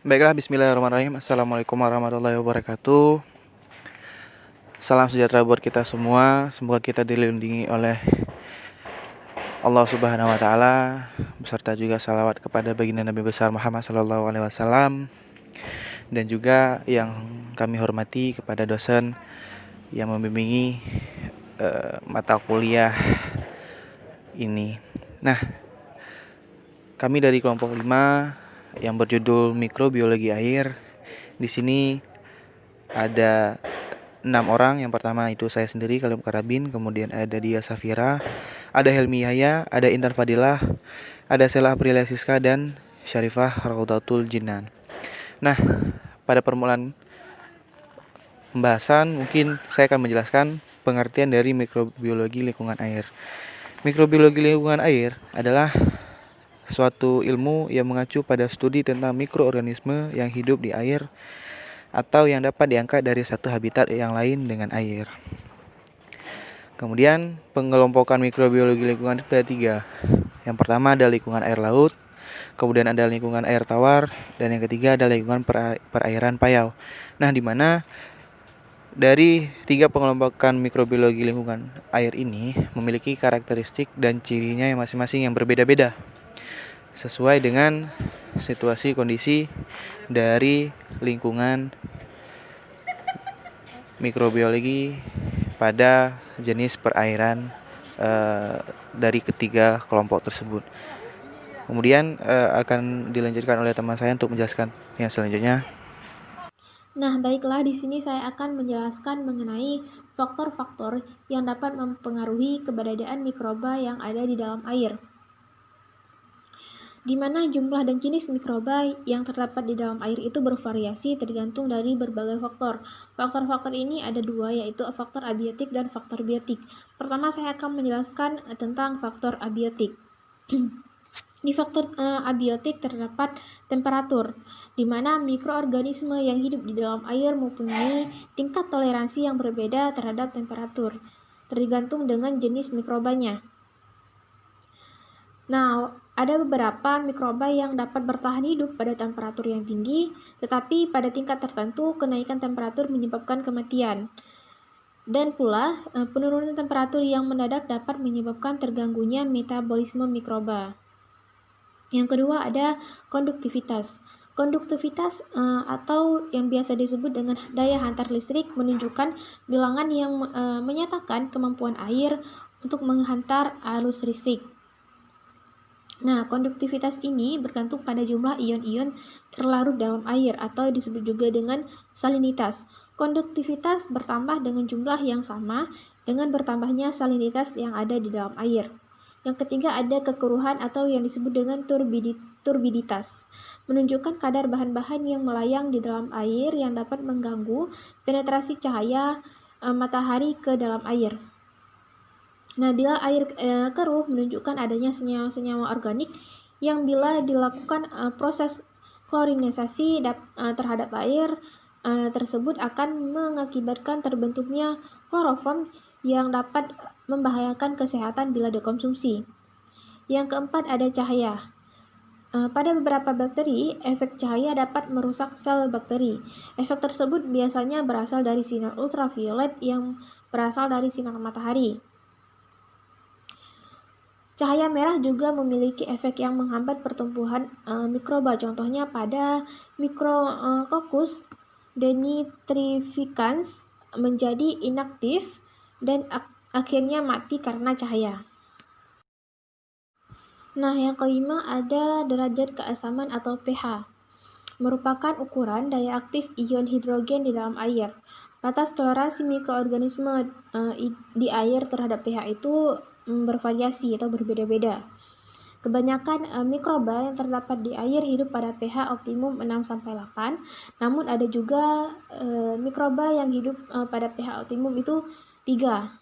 Baiklah, bismillahirrahmanirrahim. Assalamualaikum warahmatullahi wabarakatuh. Salam sejahtera buat kita semua. Semoga kita dilindungi oleh Allah Subhanahu wa taala, beserta juga salawat kepada baginda Nabi besar Muhammad sallallahu alaihi wasallam, dan juga yang kami hormati kepada dosen yang membimbingi mata kuliah ini. Nah, kami dari kelompok 5 yang berjudul Mikrobiologi Air. Di sini ada 6 orang. Yang pertama itu saya sendiri, Kalim Karabin, kemudian ada Dia Safira, ada Helmi Yahya, ada Intan Fadilah, ada Sela Aprilia Siska, dan Syarifah Raudatul Jinan. Nah, pada permulaan pembahasan mungkin saya akan menjelaskan pengertian dari mikrobiologi lingkungan air. Mikrobiologi lingkungan air adalah suatu ilmu yang mengacu pada studi tentang mikroorganisme yang hidup di air atau yang dapat diangkat dari satu habitat yang lain dengan air. Kemudian pengelompokan mikrobiologi lingkungan itu ada 3. Yang pertama ada lingkungan air laut, kemudian ada lingkungan air tawar, dan yang ketiga ada lingkungan perairan payau. Nah, di mana dari 3 pengelompokan mikrobiologi lingkungan air ini memiliki karakteristik dan cirinya yang masing-masing yang berbeda-beda sesuai dengan situasi kondisi dari lingkungan mikrobiologi pada jenis perairan dari ketiga kelompok tersebut. Kemudian akan dilanjutkan oleh teman saya untuk menjelaskan yang selanjutnya. Nah, baiklah, di sini saya akan menjelaskan mengenai faktor-faktor yang dapat mempengaruhi keberadaan mikroba yang ada di dalam air, di mana jumlah dan jenis mikroba yang terdapat di dalam air itu bervariasi tergantung dari berbagai faktor. Faktor-faktor ini ada 2, yaitu faktor abiotik dan faktor biotik. Pertama, saya akan menjelaskan tentang faktor abiotik. Di faktor abiotik terdapat temperatur, di mana mikroorganisme yang hidup di dalam air mempunyai tingkat toleransi yang berbeda terhadap temperatur, tergantung dengan jenis mikrobanya. Nah, ada beberapa mikroba yang dapat bertahan hidup pada temperatur yang tinggi, tetapi pada tingkat tertentu kenaikan temperatur menyebabkan kematian. Dan pula, penurunan temperatur yang mendadak dapat menyebabkan terganggunya metabolisme mikroba. Yang kedua ada konduktivitas. Konduktivitas atau yang biasa disebut dengan daya hantar listrik menunjukkan bilangan yang menyatakan kemampuan air untuk menghantar arus listrik. Nah, konduktivitas ini bergantung pada jumlah ion-ion terlarut dalam air atau disebut juga dengan salinitas. Konduktivitas bertambah dengan jumlah yang sama dengan bertambahnya salinitas yang ada di dalam air. Yang ketiga ada kekeruhan atau yang disebut dengan turbiditas, menunjukkan kadar bahan-bahan yang melayang di dalam air yang dapat mengganggu penetrasi cahaya matahari ke dalam air. Nah, bila air keruh menunjukkan adanya senyawa-senyawa organik yang bila dilakukan proses klorinisasi terhadap air tersebut akan mengakibatkan terbentuknya kloroform yang dapat membahayakan kesehatan bila dikonsumsi. Yang keempat ada cahaya. Pada beberapa bakteri, efek cahaya dapat merusak sel bakteri. Efek tersebut biasanya berasal dari sinar ultraviolet yang berasal dari sinar matahari. Cahaya merah juga memiliki efek yang menghambat pertumbuhan mikroba. Contohnya pada Micrococcus denitrificans menjadi inaktif dan akhirnya mati karena cahaya. Nah, yang kelima ada derajat keasaman atau pH. Merupakan ukuran daya aktif ion hidrogen di dalam air. Batas toleransi mikroorganisme di air terhadap pH itu bervariasi atau berbeda-beda. Kebanyakan mikroba yang terdapat di air hidup pada pH optimum 6-8, namun ada juga mikroba yang hidup pada pH optimum itu 3.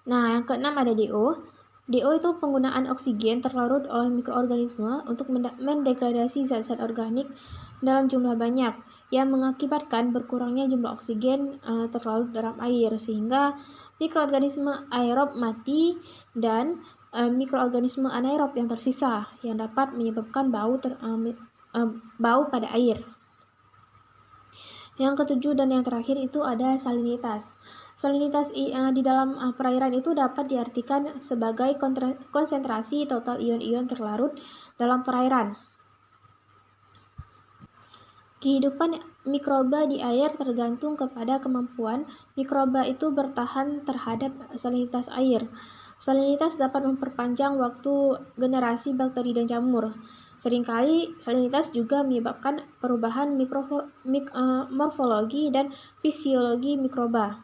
Nah, yang keenam ada DO. DO itu penggunaan oksigen terlarut oleh mikroorganisme untuk mendegradasi zat-zat organik dalam jumlah banyak yang mengakibatkan berkurangnya jumlah oksigen terlarut dalam air sehingga mikroorganisme aerob mati dan mikroorganisme anaerob yang tersisa yang dapat menyebabkan bau bau pada air. Yang ketujuh dan yang terakhir itu ada salinitas. Salinitas di dalam perairan itu dapat diartikan sebagai konsentrasi total ion-ion terlarut dalam perairan. Kehidupan mikroba di air tergantung kepada kemampuan mikroba itu bertahan terhadap salinitas air. Salinitas dapat memperpanjang waktu generasi bakteri dan jamur. Seringkali salinitas juga menyebabkan perubahan morfologi dan fisiologi mikroba.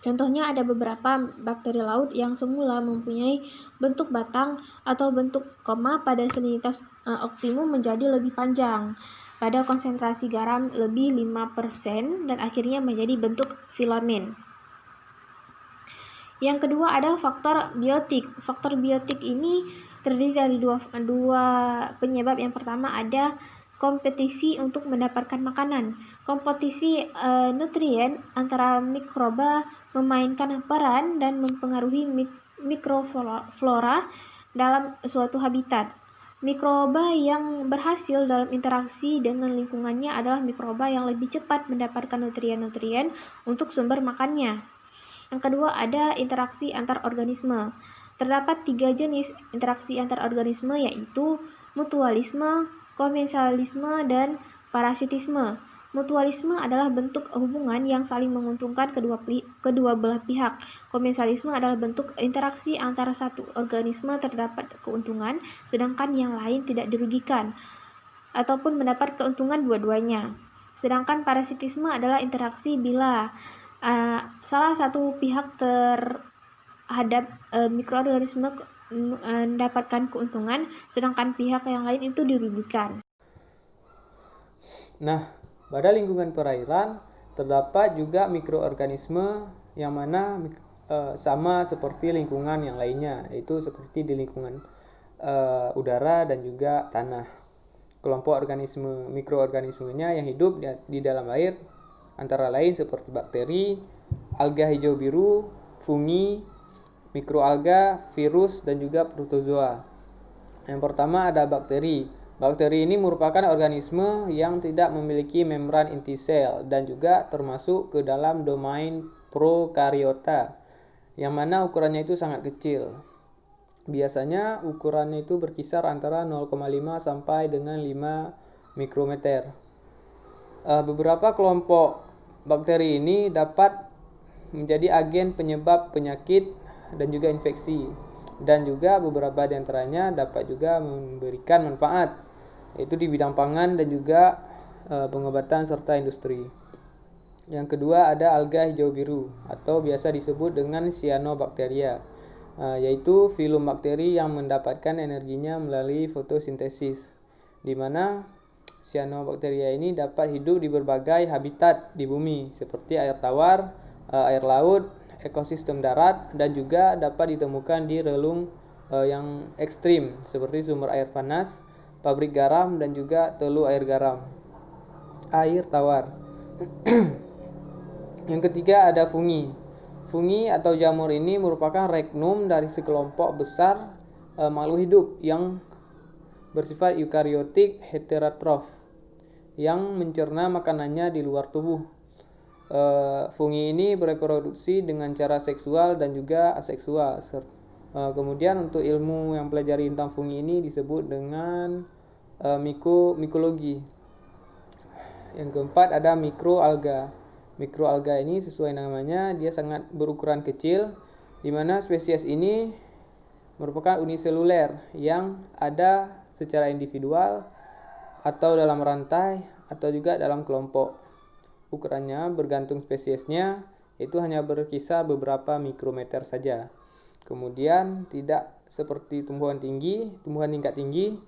Contohnya ada beberapa bakteri laut yang semula mempunyai bentuk batang atau bentuk koma pada salinitas optimum menjadi lebih panjang pada konsentrasi garam lebih 5% dan akhirnya menjadi bentuk filamen. Yang kedua ada faktor biotik. Faktor biotik ini terdiri dari dua penyebab. Yang pertama ada kompetisi untuk mendapatkan makanan. Kompetisi nutrien antara mikroba memainkan peran dan mempengaruhi mikroflora dalam suatu habitat. Mikroba yang berhasil dalam interaksi dengan lingkungannya adalah mikroba yang lebih cepat mendapatkan nutrien-nutrien untuk sumber makannya. Yang kedua ada interaksi antar organisme. Terdapat 3 jenis interaksi antar organisme yaitu mutualisme, komensalisme, dan parasitisme. Mutualisme adalah bentuk hubungan yang saling menguntungkan kedua belah pihak. Komensalisme adalah bentuk interaksi antara satu organisme terdapat keuntungan, sedangkan yang lain tidak dirugikan, ataupun mendapat keuntungan dua-duanya. Sedangkan parasitisme adalah interaksi bila salah satu pihak terhadap mikroorganisme mendapatkan keuntungan, sedangkan pihak yang lain itu dirugikan. Nah, pada lingkungan perairan terdapat juga mikroorganisme yang mana sama seperti lingkungan yang lainnya, yaitu seperti di lingkungan udara dan juga tanah. Kelompok mikroorganismenya yang hidup di dalam air antara lain seperti bakteri, alga hijau biru, fungi, mikroalga, virus, dan juga protozoa. Yang pertama ada bakteri. Bakteri ini merupakan organisme yang tidak memiliki membran inti sel dan juga termasuk ke dalam domain prokariota, yang mana ukurannya itu sangat kecil. Biasanya ukurannya itu berkisar antara 0,5 sampai dengan 5 mikrometer. Beberapa kelompok bakteri ini dapat menjadi agen penyebab penyakit dan juga infeksi, dan juga beberapa di antaranya dapat juga memberikan manfaat, yaitu di bidang pangan dan juga pengobatan serta industri. Yang kedua ada alga hijau biru atau biasa disebut dengan cyanobacteria, yaitu filum bakteri yang mendapatkan energinya melalui fotosintesis, di mana cyanobacteria ini dapat hidup di berbagai habitat di bumi seperti air tawar, air laut, ekosistem darat, dan juga dapat ditemukan di relung yang ekstrim seperti sumber air panas, pabrik garam, dan juga teluk air tawar. Yang ketiga ada fungi. Fungi atau jamur ini merupakan regnum dari sekelompok besar makhluk hidup yang bersifat eukariotik heterotrof yang mencerna makanannya di luar tubuh. Fungi ini bereproduksi dengan cara seksual dan juga aseksual. Kemudian untuk ilmu yang pelajari tentang fungi ini disebut dengan mikologi. Yang keempat ada mikroalga. Mikroalga ini sesuai namanya, dia sangat berukuran kecil, di mana spesies ini merupakan uniseluler yang ada secara individual atau dalam rantai atau juga dalam kelompok. Ukurannya bergantung spesiesnya, itu hanya berkisar beberapa mikrometer saja. Kemudian tidak seperti tumbuhan tingkat tinggi,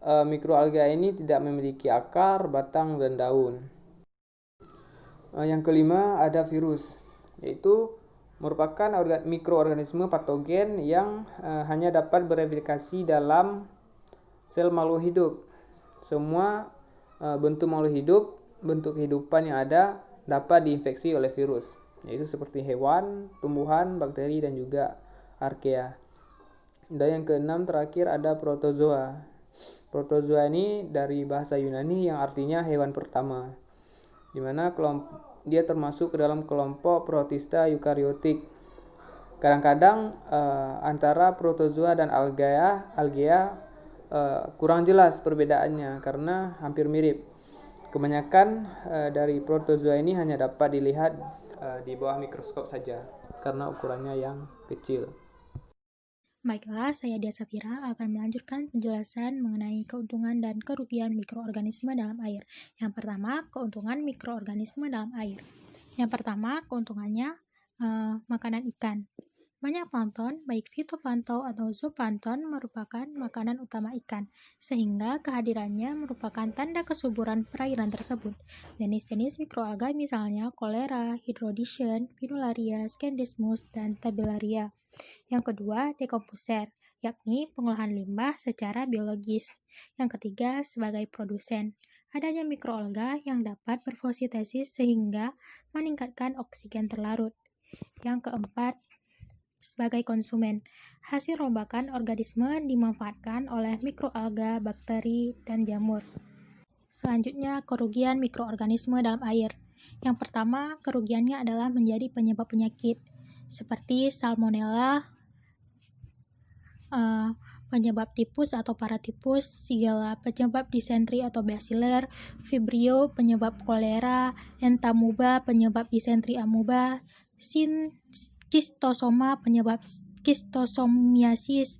mikroalga ini tidak memiliki akar, batang, dan daun. Yang kelima ada virus, yaitu merupakan mikroorganisme patogen yang hanya dapat bereplikasi dalam sel makhluk hidup. Semua bentuk makhluk hidup, bentuk kehidupan yang ada dapat diinfeksi oleh virus, yaitu seperti hewan, tumbuhan, bakteri, dan juga arkea. Dan yang keenam terakhir ada protozoa. Protozoa ini dari bahasa Yunani yang artinya hewan pertama, di mana dia termasuk ke dalam kelompok protista eukariotik. Kadang-kadang antara protozoa dan algae kurang jelas perbedaannya karena hampir mirip. Kebanyakan dari protozoa ini hanya dapat dilihat di bawah mikroskop saja karena ukurannya yang kecil. Baiklah, saya Dia Safira akan melanjutkan penjelasan mengenai keuntungan dan kerugian mikroorganisme dalam air. Yang pertama, keuntungan mikroorganisme dalam air. Yang pertama, keuntungannya makanan ikan. Banyak plankton, baik fitoplankton atau zooplankton, merupakan makanan utama ikan, sehingga kehadirannya merupakan tanda kesuburan perairan tersebut. Jenis-jenis mikroalga misalnya kolera, hydrodition, pinularia, scandesmus, dan tabellaria. Yang kedua, dekomposer, yakni pengolahan limbah secara biologis. Yang ketiga, sebagai produsen. Adanya mikroalga yang dapat berfotosintesis sehingga meningkatkan oksigen terlarut. Yang keempat, sebagai konsumen. Hasil rombakan organisme dimanfaatkan oleh mikroalga, bakteri, dan jamur. Selanjutnya, kerugian mikroorganisme dalam air. Yang pertama, kerugiannya adalah menjadi penyebab penyakit, seperti salmonella, penyebab tipus atau paratipus, Shigella, penyebab disentri atau baciller, Vibrio, penyebab kolera, Entamuba, penyebab disentri amuba, Schistosoma, penyebab schistosomiasis,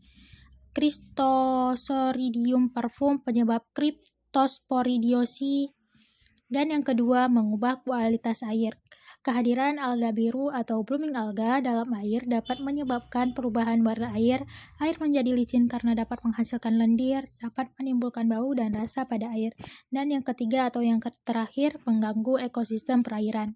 Cryptosporidium parvum, penyebab cryptosporidiosis. Dan yang kedua, mengubah kualitas air. Kehadiran alga biru atau blooming alga dalam air dapat menyebabkan perubahan warna air. Air menjadi licin karena dapat menghasilkan lendir, dapat menimbulkan bau dan rasa pada air. Dan yang ketiga atau yang terakhir, mengganggu ekosistem perairan.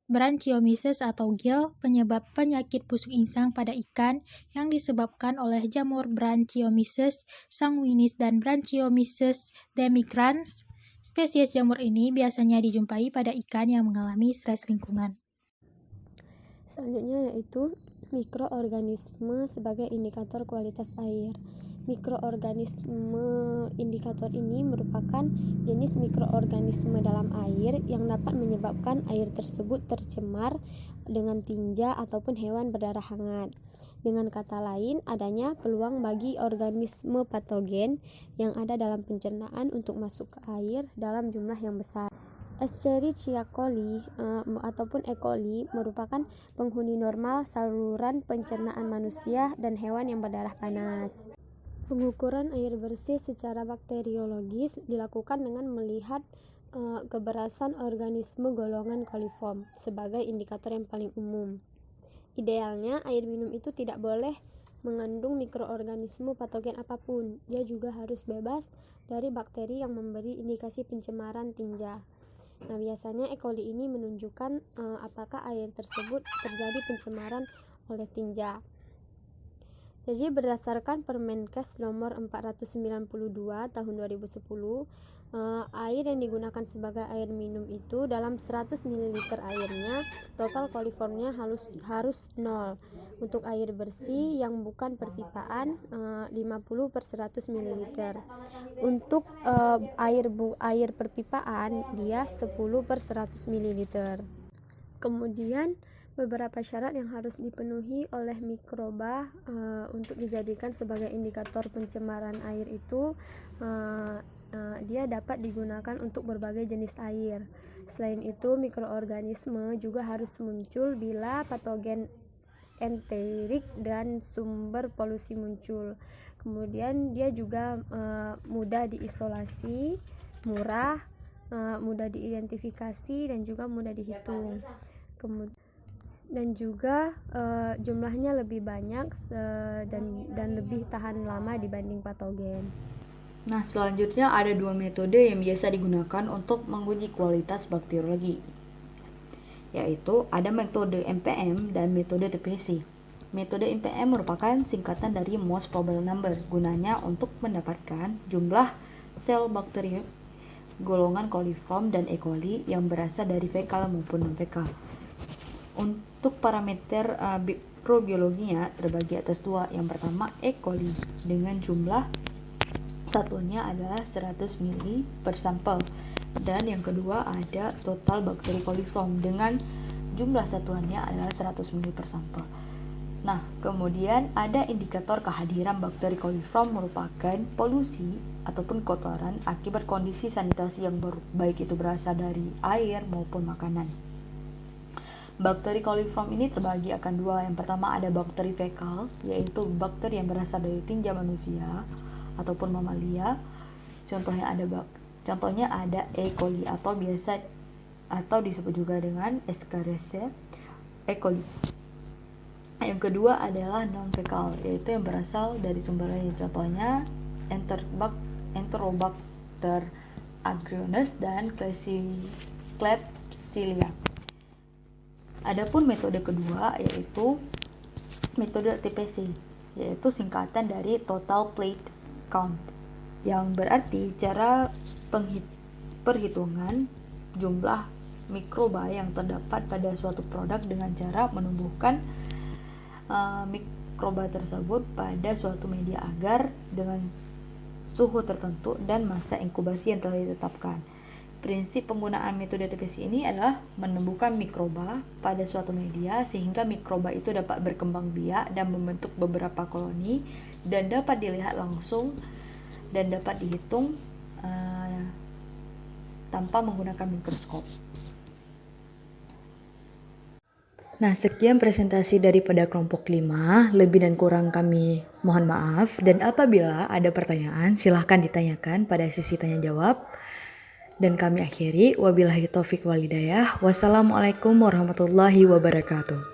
Branchiomyces atau gill, penyebab penyakit busuk insang pada ikan yang disebabkan oleh jamur Branchiomyces sanguinis dan Branchiomyces demigrans. Spesies jamur ini biasanya dijumpai pada ikan yang mengalami stres lingkungan. Selanjutnya yaitu mikroorganisme sebagai indikator kualitas air. Mikroorganisme indikator ini merupakan jenis mikroorganisme dalam air yang dapat menyebabkan air tersebut tercemar dengan tinja ataupun hewan berdarah hangat. Dengan kata lain, adanya peluang bagi organisme patogen yang ada dalam pencernaan untuk masuk ke air dalam jumlah yang besar. Escherichia coli ataupun E. coli merupakan penghuni normal saluran pencernaan manusia dan hewan yang berdarah panas. Pengukuran air bersih secara bakteriologis dilakukan dengan melihat keberasan organisme golongan coliform sebagai indikator yang paling umum. Idealnya air minum itu tidak boleh mengandung mikroorganisme patogen apapun. Dia juga harus bebas dari bakteri yang memberi indikasi pencemaran tinja. Nah, biasanya E. coli ini menunjukkan apakah air tersebut terjadi pencemaran oleh tinja. Jadi berdasarkan Permenkes nomor 492 tahun 2010, air yang digunakan sebagai air minum itu dalam 100 ml airnya total coliformnya harus 0. Untuk air bersih yang bukan perpipaan 50/100 ml. Untuk air perpipaan dia 10/100 ml. Kemudian beberapa syarat yang harus dipenuhi oleh mikroba untuk dijadikan sebagai indikator pencemaran air itu dia dapat digunakan untuk berbagai jenis air. Selain itu, mikroorganisme juga harus muncul bila patogen enterik dan sumber polusi muncul. Kemudian dia juga mudah diisolasi, murah, mudah diidentifikasi dan juga mudah dihitung. Dan juga jumlahnya lebih banyak dan lebih tahan lama dibanding patogen. Nah, selanjutnya ada dua metode yang biasa digunakan untuk menguji kualitas bakteriologi, yaitu ada metode MPM dan metode TPC. Metode MPM merupakan singkatan dari most probable number, gunanya untuk mendapatkan jumlah sel bakteri golongan coliform dan E. coli yang berasal dari fekal maupun non-fekal. Untuk parameter mikrobiologinya terbagi atas dua. Yang pertama E. coli dengan jumlah satuannya adalah 100 mili per sampel. Dan yang kedua ada total bakteri coliform dengan jumlah satuannya adalah 100 mili per sampel. Nah, kemudian ada indikator kehadiran bakteri coliform merupakan polusi ataupun kotoran akibat kondisi sanitasi yang buruk, baik itu berasal dari air maupun makanan. Bakteri coliform ini terbagi akan dua. Yang pertama ada bakteri fekal, yaitu bakteri yang berasal dari tinja manusia ataupun mamalia. Contohnya ada E. coli atau disebut juga dengan Escherichia E. coli. Yang kedua adalah non-fekal, yaitu yang berasal dari sumber lain. Contohnya Enterobacter agrianus dan Klebsiella. Adapun metode kedua yaitu metode TPC, yaitu singkatan dari Total Plate Count, yang berarti cara perhitungan jumlah mikroba yang terdapat pada suatu produk dengan cara menumbuhkan mikroba tersebut pada suatu media agar dengan suhu tertentu dan masa inkubasi yang telah ditetapkan. Prinsip penggunaan metode TPC ini adalah menumbuhkan mikroba pada suatu media sehingga mikroba itu dapat berkembang biak dan membentuk beberapa koloni dan dapat dilihat langsung dan dapat dihitung tanpa menggunakan mikroskop. Nah, sekian presentasi daripada kelompok 5. Lebih dan kurang kami mohon maaf. Dan apabila ada pertanyaan, silahkan ditanyakan pada sesi tanya jawab. Dan kami akhiri, wabillahi taufik wal hidayah. Wassalamualaikum warahmatullahi wabarakatuh.